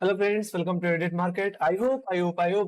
Hello friends, welcome to edit market. I hope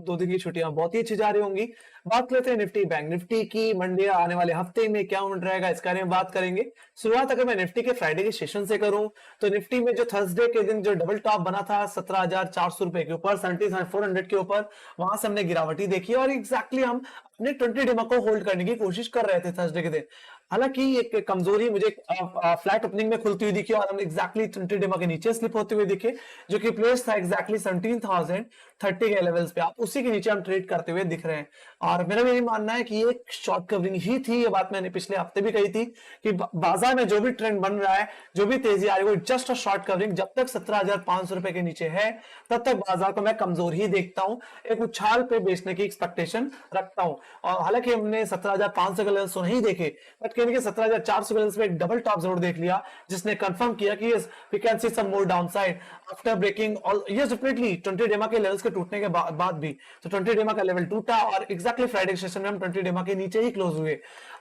2 दिन की छुट्टियां बहुत ही अच्छी जा रही होंगी। बात करते हैं निफ्टी बैंक निफ्टी की। मंडे आने वाले हफ्ते में क्या मूवमेंट रहेगा इस बारे में बात करेंगे। शुरुआत अगर मैं निफ्टी के फ्राइडे के सेशन से करूं तो निफ्टी में जो थर्सडे के दिन जो डबल टॉप बना था 17,400 रुपए के ऊपर, 17,400 के ऊपर, वहां से हमने गिरावट ही देखी और एग्जैक्टली हम अपने 20 डेमा को होल्ड करने की कोशिश कर रहे थे थर्सडे के दिन। हालांकि एक कमजोरी मुझे फ्लैट ओपनिंग में खुलती हुई दिखी और हम एग्जैक्टली 20 डेमा के नीचे स्लिप होते हुए दिखे, जो कि प्लेस था एग्जैक्टली 17,030 के लेवल्स पे। आप उसी के नीचे हम ट्रेड करते हुए दिख रहे हैं और मेरा भी यही मानना है कि ये एक शॉर्ट कवरिंग ही थी। ये बात मैंने पिछले हफ्ते भी कही थी कि बाजार में जो भी ट्रेंड बन रहा है, जो भी तेजी आ रही है, वो जस्ट अ शॉर्ट कवरिंग। जब तक 17,500 रुपए के नीचे है तब तक बाजार को मैं कमजोर ही देखता हूं, एक उछाल पे बेचने की एक्सपेक्टेशन रखता हूं। और हालांकि हमने 17,500 के लेवल्स तो नहीं देखे, बट कहने के 17,400 के लेवल्स पे एक डबल टॉप जरूर देख लिया, जिसने कंफर्म किया कि we can see some more downside after breaking. Yes definitely 20 DEMA के लेवल्स के टूटने के बाद भी तो 20 डेमा का लेवल टूटा और एग्जैक्टली फ्राइडे सेशन में हम 20 डेमा के नीचे ही क्लोज हुए।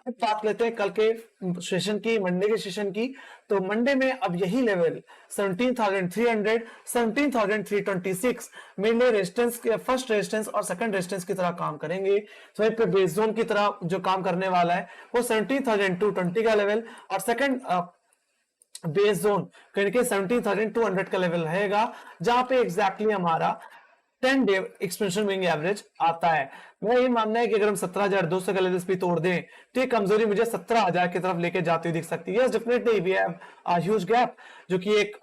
अब बात लेते हैं कल के सेशन की, मंडे के सेशन की। तो मंडे में अब यही लेवल 17,300, 17,326 मेरे लिए रेजिस्टेंस के, फर्स्ट रेजिस्टेंस और सेकंड रेजिस्टेंस की तरह काम करेंगे। तो एक पे बेस जोन की तरह जो काम करने वाला है वो 17,220 का लेवल और सेकंड बेस जोन करके 17,200 का लेवल रहेगा, जहां पे एग्जैक्टली हमारा 10 डे एक्सपेंशन मूविंग एवरेज आता है। मेरा ये मानना है कि अगर हम 17,200 का लेवल्स भी तोड़ दें तो ये कमजोरी मुझे 17,000 की तरफ लेके जाती हुई दिख सकती है। Definitely we have huge gap, जो कि एक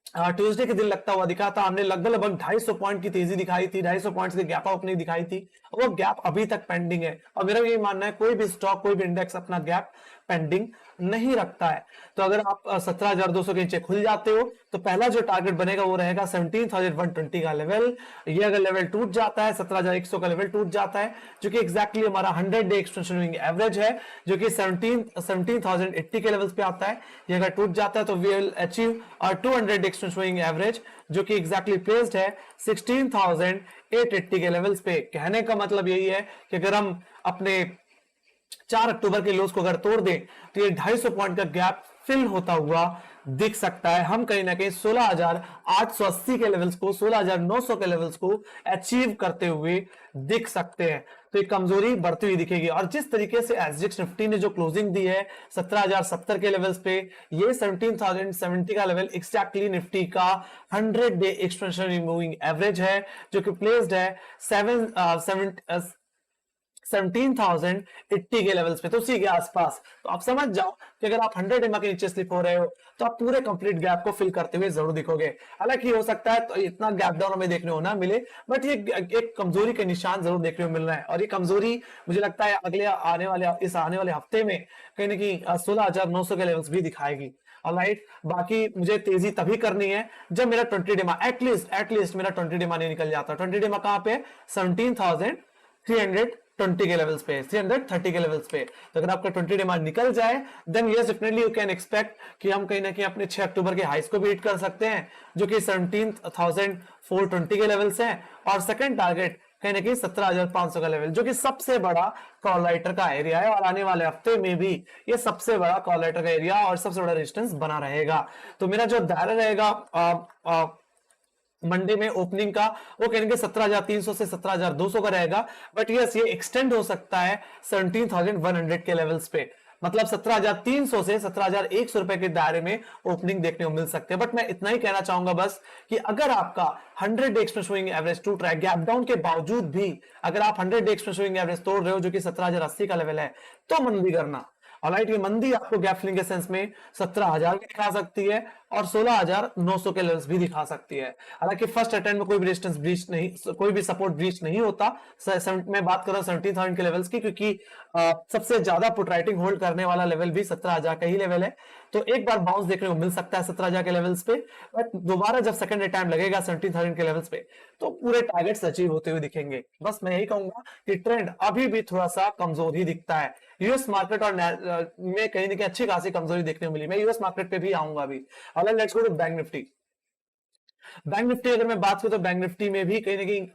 ट्यूसडे के दिन लगता हुआ दिखा था। हमने लगभग लगभग 250 पॉइंट की तेजी दिखाई थी, 250 पॉइंट्स की गैप अप नहीं दिखाई थी, वो गैप अभी तक पेंडिंग है। और मेरा ये मानना है कोई भी स्टॉक, कोई भी इंडेक्स अपना गैप पेंडिंग नहीं रखता है। तो अगर आप 17,200 के नीचे खुल जाते हो तो पहला जो टारगेट बनेगा वो रहेगा 17,120 का लेवल। ये अगर लेवल टूट जाता है, 17,100 का लेवल टूट जाता है, जो कि एग्जैक्टली हमारा 100 डे एक्सटेंशन एवरेज है, जो कि 17,080 के लेवल्स पे आता है। ये अगर टूट जाता है तो we will achieve 200 extension average, जो कि एग्जैक्टली प्लेस्ड है 16,880 के लेवल्स पे। कहने का मतलब यही है कि अगर हम अपने 4 अक्टूबर के लोस को अगर तोड़ दें तो ये 250 पॉइंट का गैप फिल होता हुआ दिख सकता है। हम कहीं ना कहीं 16,880 के लेवल्स को, 16,900 के लेवल्स को अचीव करते हुए दिख सकते हैं। तो ये कमजोरी बढ़ती हुई दिखेगी। और जिस तरीके से एसजीएक्स निफ्टी ने जो क्लोजिंग दी है 17,070 के लेवल्स पे, ये 17,070 का लेवल एक्जैक्टली निफ्टी का 100 डे एक्सटेंशन मूविंग एवरेज है, जो कि प्लेस्ड है 17,080 के लेवल्स पे, तो उसी के आसपास। तो आप समझ जाओ कि अगर आप 100 एमआ के नीचे स्लिप हो रहे हो तो आप पूरे कंप्लीट गैप को फिल करते हुए जरूर दिखोगे। हालांकि हो सकता है तो इतना गैप डाउन हमें देखने को ना मिले, बट ये एक कमजोरी के निशान जरूर देखने को मिल रहा है। और ये कमजोरी मुझे लगता है अगले आने वाले हफ्ते में कहीं ना कहीं 16,900 के लेवल्स भी दिखाएगी। ऑलराइट, बाकी मुझे तेजी तभी करनी है जब मेरा 20 डेमा एटलीस्ट मेरा 20 डेमा नहीं निकल जाता। 20 डेमा कहां पे? 17,320 के लेवल्स पे, 330 के लेवल्स पे। तो अगर आपका 20 डिमांड निकल जाए then yes definitely you can expect कि हम कहीं ना कहीं अपने 6 अक्टूबर के हाइस को भी हिट कर सकते हैं, जो कि 17,420 के लेवल्स हैं। और सेकंड टारगेट कहीं ना कहीं 17,500 का लेवल, जो कि सबसे बड़ा कॉल राइटर का एरिया है और आने वाले हफ्ते में भी ये सबसे बड़ा कॉल राइटर का एरिया और सबसे बड़ा रेजिस्टेंस बना रहेगा। तो मेरा जो दायरा रहेगा मंडे में ओपनिंग का, वो कहेंगे 17,300 से 17,200 का रहेगा। बट यस, ये एक्सटेंड हो सकता है 17,100 के लेवल्स पे। मतलब 17,300 से 17,100 रुपए के दायरे में ओपनिंग देखने को मिल सकते हैं। बट मैं इतना ही कहना चाहूंगा बस कि अगर आपका 100 डे एक्सप्रेस स्विंग एवरेज टूट रहा है, गैप डाउन के बावजूद भी अगर आप 100 डे एक्सप्रेस स्विंग एवरेज तोड़ रहे हो, जो कि 17,080 का लेवल है, तो मंदी करना। ऑलराइट, ये मंदी आपको गैप फिलिंग के सेंस में 17,000 भी दिखा सकती है और 16,900 के लेवल्स भी दिखा सकती है। हालांकि फर्स्ट अटेम्प्ट में कोई भी रेजिस्टेंस ब्रीच नहीं, कोई भी सपोर्ट ब्रीच नहीं होता। मैं बात कर रहा हूं 17,000 के लेवल्स की, क्योंकि सबसे ज्यादा पुट राइटिंग होल्ड करने वाला लेवल भी 17,000 का ही लेवल है। तो एक बार बाउंस देखने को मिल सकता है 17,000 के लेवल्स पे, बट दोबारा जब सेकंड अटेम्प्ट लगेगा 17,000 के लेवल्स पे तो पूरे टारगेट्स अचीव होते हुए दिखेंगे। बस मैं यही कहूंगा कि ट्रेंड अभी भी थोड़ा सा कमजोर ही दिखता है। यूएस मार्केट और में कहीं ना कहीं अच्छी खासी कमजोरी देखने को मिली। मैं यूएस मार्केट पे भी आऊंगा अभी। Let's go to bank Nifty. Bank Nifty अगर मैं बात करूं तो बैंक निफ्टी में भी कहीं ना कहीं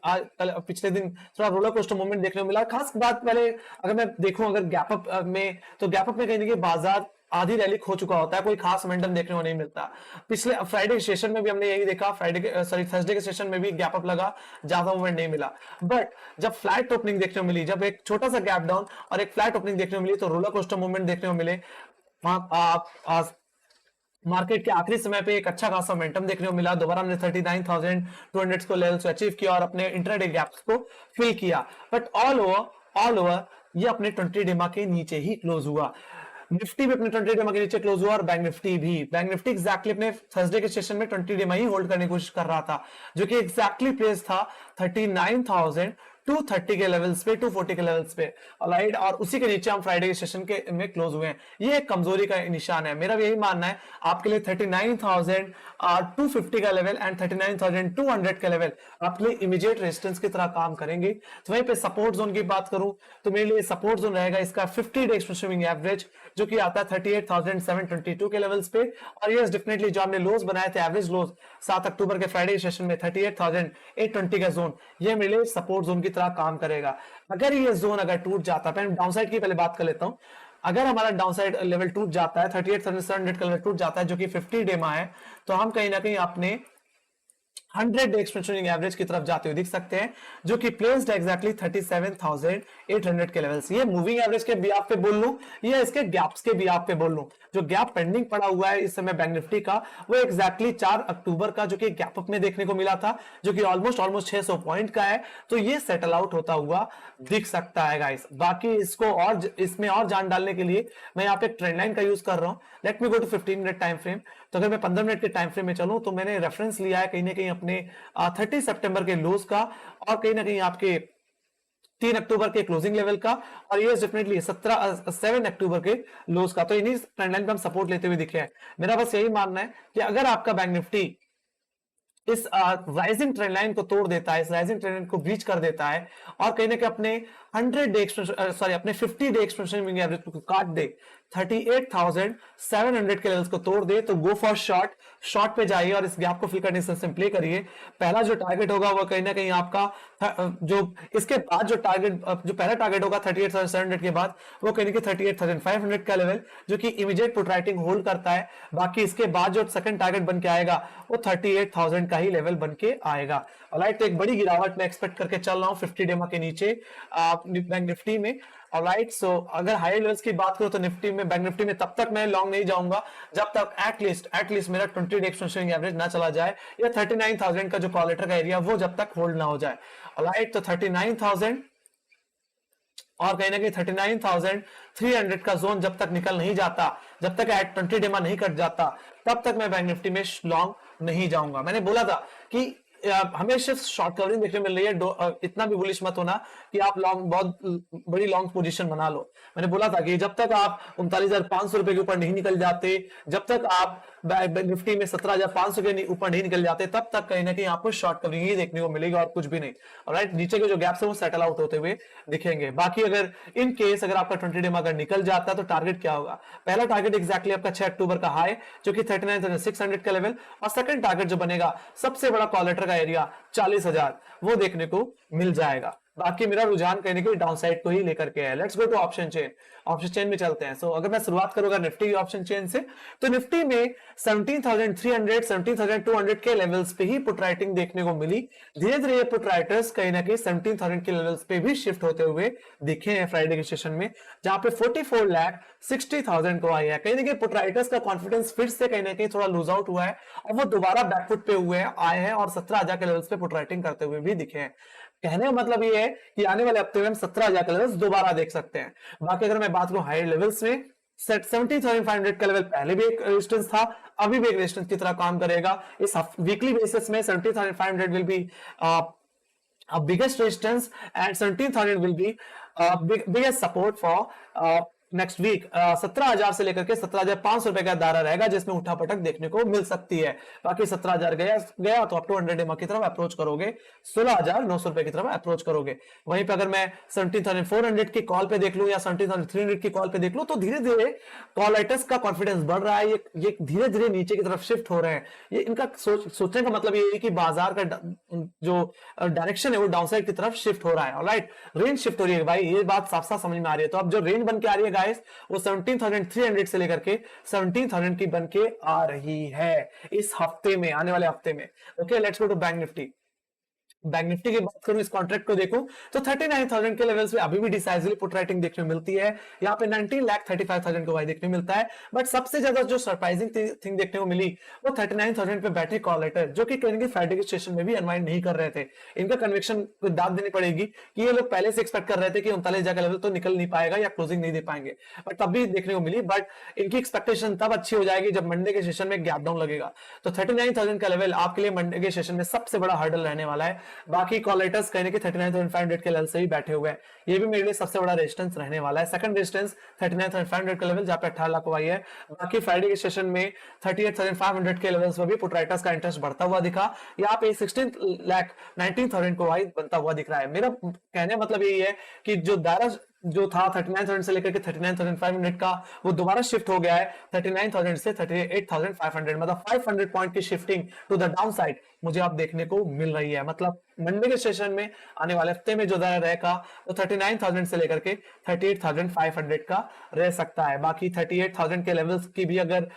पिछले दिन थोड़ा रोलर कोस्टर मूवमेंट देखने को मिला। खास बात पहले अगर मैं देखूं, अगर गैप अप में, तो गैप अप में कहीं ना कहीं बाजार आधी रैली खो चुका होता है, कोई खास मोमेंटम देखने को नहीं मिलता। पिछले फ्राइडे के सेशन में भी हमने यही देखा, फ्राइडे के सॉरी थर्सडे के सेशन में भी गैप अप लगा, ज्यादा मूवमेंट नहीं मिला। बट जब फ्लैट ओपनिंग देखने को मिली, जब एक छोटा सा गैप डाउन और एक फ्लैट ओपनिंग देखने को मिली, तो रोलर कोस्टर मूवमेंट देखने को मिले। मार्केट के आखिरी समय पे एक अच्छा खासा मोमेंटम देखने को मिला, दोबारा हमने 39,200 को लेवल्स अचीव किया और अपने इंट्राडे गैप्स को फिल किया। बट ऑल ओवर ये अपने 20 डेमा के नीचे ही क्लोज हुआ। निफ्टी भी अपने 20 डेमा के नीचे क्लोज हुआ और बैंक निफ्टी एग्जैक्टली अपने थर्सडे के सेशन में 20 डेमा ही होल्ड करने की कोशिश कर रहा था, जो कि एग्जैक्टली प्लेस था 39,230 के लेवल्स पे, 240 के लेवल्स पे, ऑलराइट। और उसी के नीचे हम फ्राइडे के सेशन के में क्लोज हुए हैं। ये एक कमजोरी का निशान है। मेरा भी यही मानना है, आपके लिए 39,250 का लेवल एंड 39,200 का लेवल आपके लिए इमीडिएट रेजिस्टेंस की तरह काम करेंगे। तो वहीं पे सपोर्ट जोन की बात करूं तो मेरे लिए सपोर्ट जोन रहेगा इसका 50 डे स्विंग एवरेज, जो कि आता है 38,722 के लेवल्स पे। और यस डेफिनेटली जो हमने लोज बनाए थे, एवरेज लोज 7 अक्टूबर के फ्राइडे सेशन में 38,820 का जोन, ये मेरे लिए सपोर्ट जोन की तरह काम करेगा। अगर ये जोन अगर टूट जाता है, डाउनसाइड की पहले बात कर लेता हूं। अगर हमारा डाउनसाइड लेवल टूट जाता है, 38,700 का लेवल टूट जाता है, जो कि 50 डे में है, तो हम कहीं ना कहीं अपने 100 डे एक्सपेंशन एवरेज की तरफ जाते हुए दिख सकते हैं, जो कि प्लेस्ड एग्जैक्टली 37,800 के लेवल्स। ये मूविंग एवरेज के बिहाफ पे बोल लूं या इसके गैप्स के बिहाफ पे बोल लूं, जो गैप पेंडिंग पड़ा हुआ है इस समय बैंक निफ्टी का, वो एग्जैक्टली 4 अक्टूबर का जो कि गैप अप में देखने को मिला था, जो कि ऑलमोस्ट 600 पॉइंट का है। तो ये सेटल आउट होता हुआ दिख सकता है गाइस। बाकी इसको और इसमें और जान डालने के लिए मैं यहाँ पे ट्रेंड लाइन का यूज कर रहा हूं। Let me go to 15 minute time frame. तो अगर मैं 15 मिनट के टाइम फ्रेम में चलूं तो मैंने रेफरेंस लिया है कहीं ना कहीं अपने 30 सितंबर के लोज का, और कहीं ना कहीं आपके 3 अक्टूबर के क्लोजिंग लेवल का, और ये डेफिनेटली 7 अक्टूबर के लोज का। तो इन्हीं ट्रेंड लाइन पे हम सपोर्ट लेते हुए दिखे हैं। मेरा बस यही मानना है कि अगर आपका बैंक निफ्टी इस राइजिंग ट्रेंड लाइन को तोड़ देता है, इस राइजिंग ट्रेंड लाइन को ब्रीच कर देता है और कहीं ना कहीं अपने 50 डे एक्सपेंशन एवरेज को काट दे, 38,700 के लेवल्स को तोड़ दे, तो गो फॉर शॉर्ट पे जाइए और इस गैप को फिल करने से प्ले करिए। पहला जो टारगेट होगा वो कहीं ना कहीं आपका जो इसके बाद जो पहला टारगेट होगा 38,700 के बाद, वो कहीं ना कहीं 38,500 का लेवल, जो कि इमीडिएट पुट राइटिंग होल्ड करता है। बाकी इसके बाद जो सेकंड टारगेट बन के आएगा वो 38,000 का ही लेवल बन के आएगा। ऑलराइट, तो एक बड़ी गिरावट मैं एक्सपेक्ट करके चल रहा हूं 50 डेमा के नीचे बैंक निफ्टी में। ऑलराइट, सो अगर हायर लेवल्स की बात करो तो बैंक निफ्टी में तब तक मैं लॉन्ग नहीं जाऊंगा जब तक एटलीस्ट मेरा 20 डे एक्सपेंशन एवरेज ना चला जाए, या 39,000 का जो कॉलेटर का एरिया वो जब तक होल्ड ना हो जाए। ऑलराइट, तो 39,000 और कहीं ना कहीं 39,300 का जोन जब तक निकल नहीं जाता, जब तक एट 20 डेमा नहीं कट जाता, तब तक मैं बैंक निफ्टी में लॉन्ग नहीं जाऊंगा। मैंने बोला था कि हमें सिर्फ शॉर्ट कवरिंग देखने मिल रही है, इतना भी बुलिश मत होना कि आप लॉन्ग बहुत बड़ी लॉन्ग पोजीशन बना लो। मैंने बोला था कि जब तक आप 39,500 रुपए के ऊपर नहीं निकल जाते, जब तक आप निफ्टी में 17,500 के ऊपर नहीं निकल जाते, तब तक कहीं ना कहीं आपको शॉर्ट कवरिंग ही देखने को मिलेगी और कुछ भी नहीं। ऑलराइट, नीचे के जो गैप्स है वो सेटल आउट होते हुए दिखेंगे। बाकी अगर इन केस अगर आपका 20 डे अगर निकल जाता है तो टारगेट क्या होगा? पहला टारगेट एग्जैक्टली आपका 6 अक्टूबर का हाई, जो कि 39,600 का लेवल, और सेकंड टारगेट जो बनेगा सबसे बड़ा कॉलेटर का एरिया 40,000, वो देखने को मिल जाएगा। बाकी मेरा रुझान कहीं ना कहीं डाउन साइड को ही लेकर के है। Let's go to option chain. Option chain में चलते हैं। सो अगर मैं शुरुआत करूंगा निफ्टी ऑप्शन चेन से, तो निफ्टी में 17,300 17,200 के लेवल्स पे ही पुट राइटिंग देखने को मिली। धीरे धीरे ये पुट राइटर्स कहीं ना कहीं 17,000 के लेवल्स पे भी शिफ्ट होते हुए दिखे हैं फ्राइडे के सेशन में, जहां पे 44,60,000 को आई है। कहीं ना कहीं पुट राइटर्स का कॉन्फिडेंस फिर से कहीं ना कहीं थोड़ा लूज आउट हुआ है और वो दोबारा बैकफुट पे हुए आए हैं और 17,000 के लेवल्स पे पुट राइटिंग करते हुए भी दिखे हैं। कहने का मतलब ये है कि आने वाले हफ्ते में हम 17,000 के लेवल्स दोबारा देख सकते हैं। बाकी अगर मैं बात करूं हायर लेवल्स में, 17,500 का लेवल पहले भी एक रेजिस्टेंस था, अभी भी एक रेजिस्टेंस की तरह काम करेगा। इस वीकली बेसिस में 17,500 will be biggest resistance and 17,000 will be biggest support for next week. 17,000 से लेकर के 17,500 रुपए का दायरा रहेगा जिसमें उठापटक देखने को मिल सकती है। बाकी 17,000 गया तो आप 200 डेमा की तरफ अप्रोच करोगे, 16,900 रुपए की तरफ अप्रोच करोगे। वहीं पे अगर मैं 17,400 की कॉल पे देख लूं या 17,300 की कॉल पे देख लूं, तो धीरे धीरे कॉल राइटर्स का कॉन्फिडेंस बढ़ रहा है। ये धीरे धीरे नीचे की तरफ शिफ्ट हो रहे हैं। ये इनका सोचने का मतलब ये है कि बाजार का जो डायरेक्शन है वो डाउनसाइड की तरफ शिफ्ट हो रहा है। ऑलराइट, रेंज शिफ्ट हो रही है भाई, ये बात साफ साफ समझ में आ रही है। तो अब जो रेंज बन के आ रही है गाइस वो 17,300 से लेकर के 17,000 की बन के आ रही है इस हफ्ते में, आने वाले हफ्ते में। Okay, let's go to bank Nifty. Bank Nifty की बात करूं, इस कॉन्ट्रैक्ट को देखूं तो 39,000 के लेवल्स पे अभी भी डिसाइसिवली पुट राइटिंग देखने को मिलती है। यहाँ पे 19,35,000 को भाई देखने को मिलता है। बट सबसे ज्यादा जो सरप्राइजिंग थिंग देखने को मिली वो 39,000 पे बैठे कॉल लेटर, जो कि कहीं फ्राइडे के सेशन में भी अनवाइंड नहीं कर रहे थे। इनका कन्विक्शन को दाद देनी पड़ेगी कि ये लोग पहले से एक्सपेक्ट कर रहे थे कि 39,000 का लेवल तो निकल नहीं पाएगा या क्लोजिंग नहीं दे पाएंगे, बट तब भी देखने को मिली। बट इनकी एक्सपेक्टेशन तब अच्छी हो जाएगी जब मंडे के सेशन में गैप डाउन लगेगा। तो 39,000 का लेवल आपके लिए मंडे के सेशन में सबसे बड़ा हर्डल रहने वाला है। बाकी कॉल लेटर्स कहने के 39,500 के लेवल से ही बैठे हुए हैं, ये भी मेरे लिए सबसे बड़ा रेजिस्टेंस रहने वाला है। सेकंड रेजिस्टेंस 39,500 का लेवल जहां पे 18 लाख को आई है। बाकी फ्राइडे के सेशन में 38,500 के लेवल्स पर भी पुट राइटर्स का इंटरेस्ट बढ़ता हुआ दिखा। यहाँ पे 16,19,000 को भाई बनता हुआ दिख रहा है। मेरा कहने मतलब यही है कि जो दायरा जो था 39,000 से लेकर के 39,500 का, वो दोबारा शिफ्ट हो गया है 39,000 से 38,500, मतलब 500 पॉइंट की shifting to the downside मुझे आप देखने को मिल रही है। मतलब मंडे के सेशन में आने वाले हफ्ते में जो दायरा रहेगा वो 39,000 से लेकर के 38,500 का रह सकता है। बाकी 38,000 के लेवल्स की भी अगर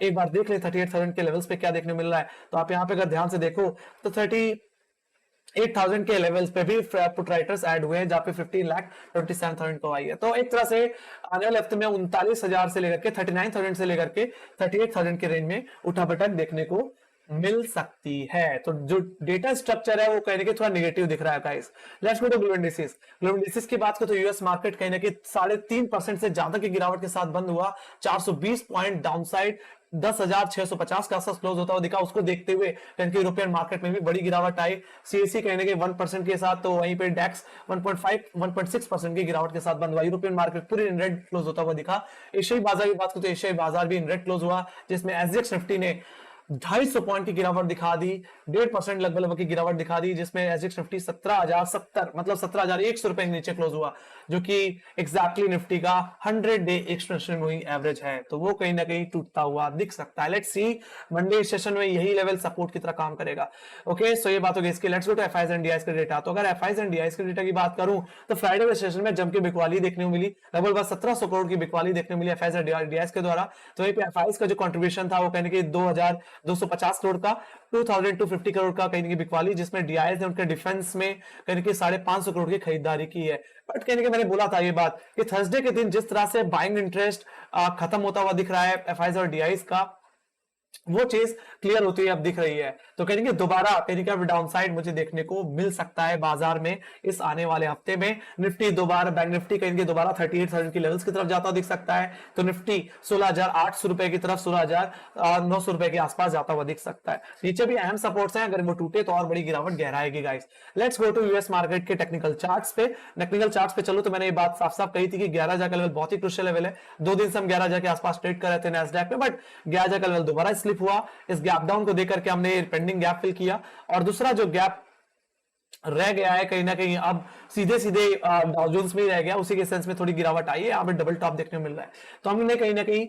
एक बार देख ले 38,000 के लेवल्स पे क्या देखने मिल रहा है, तो आप यहाँ पे अगर ध्यान से देखो तो 38,000 के लेवल्स पे भी पुट राइटर्स ऐड हुए हैं, जहां पे 15,27,000 को आई है। तो एक तरह से आने वाले हफ्ते में 39,000 से लेकर के 39,000 से लेकर के 38,000 के रेंज में उठापटक देखने को मिल सकती है। तो जो डेटा स्ट्रक्चर है वो कहने के थोड़ा नेगेटिव दिख रहा है guys. Let's go to global indices. Global indices की बात करें तो यूएस मार्केट कहने के 3.5% से ज्यादा की गिरावट के साथ बंद हुआ। 420 पॉइंट डाउनसाइड 10,650 का आसपास क्लोज होता हुआ दिखा। उसको देखते हुए कहीं यूरोपियन मार्केट में भी बड़ी गिरावट आई। सीएसई कहने के 1% के साथ, तो वहीं पे डेक्स 1.6% की गिरावट के साथ बंद हुआ। यूरोपियन मार्केट पूरी इन रेड क्लोज होता हुआ दिखा। एशियाई बाजार की बात करें तो एशियाई बाजार भी इन रेड क्लोज हुआ, जिसमें एसजीएक्स निफ्टी ने 250 पॉइंट की गिरावट दिखा दी, 1.5% लगभग की गिरावट दिखा दी, जिसमें एसजीएक्स निफ्टी 17,070 मतलब 17,100 रुपए के नीचे क्लोज हुआ, जो कि एग्जैक्टली निफ्टी का 100 डे एक्सटेंशन मूविंग एवरेज है। तो वो कहीं ना कहीं टूटता हुआ दिख सकता है। लेट्स सी मंडे सेशन में यही लेवल सपोर्ट की तरह काम करेगा। ओके, सो ये बात होगी इसकी। Let's go to FIIs and DIIs का डेटा। तो अगर एफआईज एंड डीआईज के डेटा की बात करूं तो फ्राइडे के सेशन में जम के बिकवाली देखने को मिली, लगभग 1700 करोड़ की बिकवाली देखने को मिली एफआईज और डीआईज के द्वारा। तो वहीं पे एफआईज का जो कंट्रीब्यूशन था वो कहने के 2,250 करोड़ का, 2,250 करोड़ का कहीं की बिकवाली, जिसमें डीआईएस ने उनके डिफेंस में कहीं की 550 करोड़ की खरीदारी की है। बट कहने के मैंने बोला था ये बात कि थर्सडे के दिन जिस तरह से बाइंग इंटरेस्ट खत्म होता हुआ दिख रहा है एफआईज और डीआईएस का, वो चीज क्लियर होती है अब दिख रही है। तो कहेंगे दोबारा डाउनसाइड मुझे देखने को मिल सकता है बाजार में इस आने वाले हफ्ते में। निफ्टी दोबारा, बैंक निफ्टी कहेंगे दोबारा 38,000 की लेवल्स की तरफ जाता दिख सकता है। तो निफ्टी 16,800 रुपए की तरफ 16,900 रुपए के आसपास जाता हुआ दिख सकता है। नीचे भी अहम सपोर्ट्स हैं, अगर वो टूटे तो और बड़ी गिरावट गहराएगी guys. Let's go to US market के टेक्निकल चार्ट्स पे। टेक्निकल चार्ट्स पे चलो तो मैंने ये बात साफ साफ कही थी कि 11,000 का लेवल बहुत ही क्रुशियल लेवल है। 2 दिन से हम 11,000 के आसपास ट्रेड कर रहे थे नैस्डैक में, बट 11,000 का लेवल दोबारा स्लिप हुआ। इस गैप डाउन को देकर के हमने पेंडिंग गैप फिल किया, और दूसरा जो गैप रह गया है कहीं ना कहीं अब सीधे सीधे डाउ जोन्स में ही रह गया, उसी के सेंस में थोड़ी गिरावट आई है। यहाँ पे डबल टॉप देखने को मिल रहा है। तो हमने कहीं ना कहीं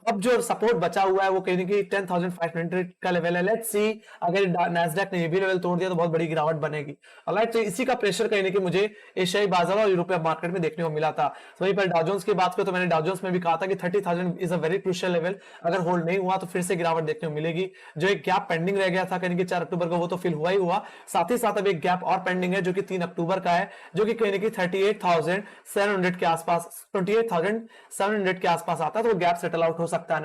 अब जो सपोर्ट बचा हुआ है वो कहीं ना कहीं 10,500 का लेवल है। लेट्स सी अगर नैस्डैक ने ये भी लेवल तोड़ दिया तो बहुत बड़ी गिरावट बनेगी। ऑलराइट, तो इसी का प्रेशर कहीं ना कहीं मुझे एशियाई बाजार और यूरोपीय मार्केट में देखने को मिला था। तो वहीं पर डाउ जोन्स की बात करें तो मैंने डाउ जोन्स में भी कहा था कि 30,000 is a very crucial level. अगर होल्ड नहीं हुआ तो फिर से गिरावट देखने को मिलेगी। जो एक गैप पेंडिंग रह गया था कहीं कि 4 अक्टूबर को, वो तो फिल हुआ ही हुआ। साथ ही साथ अब एक गैप और पेंडिंग है जो कि 3 अक्टूबर का है, जो कि कहीं 38,700 के आसपास, 28,700 के आसपास आता है। तो वो गैप सेटल आउट हो सकता है।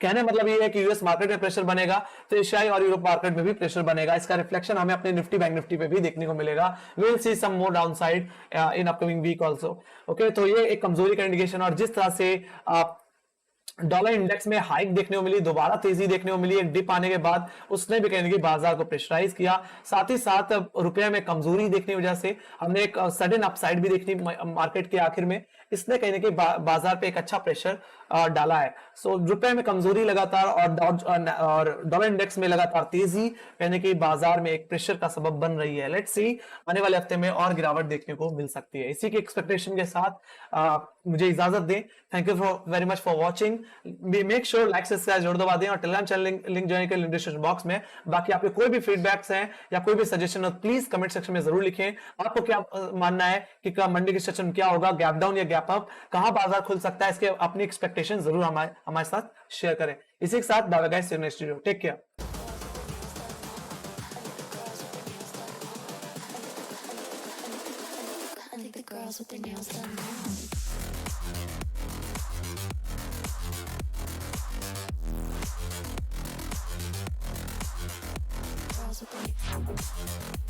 कहने मतलब ये है कि यूएस मार्केट में प्रेशर बनेगा तो एशियाई और यूरोप मार्केट में भी प्रेशर बनेगा। इसका रिफ्लेक्शन हमें अपने निफ्टी बैंक निफ्टी पे भी देखने को मिलेगा। We will see some more downside in upcoming week also. Okay, तो ये एक कमजोरी का इंडिकेशन। और जिस तरह से डॉलर इंडेक्स में हाइक देखने को मिली, दोबारा तेजी देखने को मिली एक डिप आने के बाद, उसने भी कहने की बाजार को प्रेशराइज किया। साथ ही साथ रुपये में कमजोरी देखने की वजह से हमने एक सडन अपसाइड भी देखनी मार्केट के आखिर में। इसने कहने की बाजार पे एक अच्छा प्रेशर डाला है। सो रुपए में कमजोरी लगातार और डॉलर इंडेक्स में लगातार तेजी कहने की बाजार में एक प्रेशर का सबब बन रही है। लेट्स सी आने वाले हफ्ते में और गिरावट देखने को मिल सकती है। इसी की एक्सपेक्टेशन के साथ मुझे इजाजत दें। Thank you very much for watching. Make sure like subscribe जरूर दबा दें और टेलीग्राम चैनल लिंक ज्वाइन करें डिस्क्रिप्शन बॉक्स में। बाकी आपके कोई भी फीडबैक्स हैं या कोई भी सजेशन हो प्लीज कमेंट सेक्शन में जरूर लिखें। आपको क्या मानना है कि मंडे की सेशन क्या होगा, गैप डाउन या रैप अप, कहाँ बाजार खुल सकता है, इसके अपनी एक्सपेक्टेशन जरूर हमारे साथ शेयर करें। इसी के साथ bye guys, see you next video, take care. I think the girls with their nails done now. Girls with their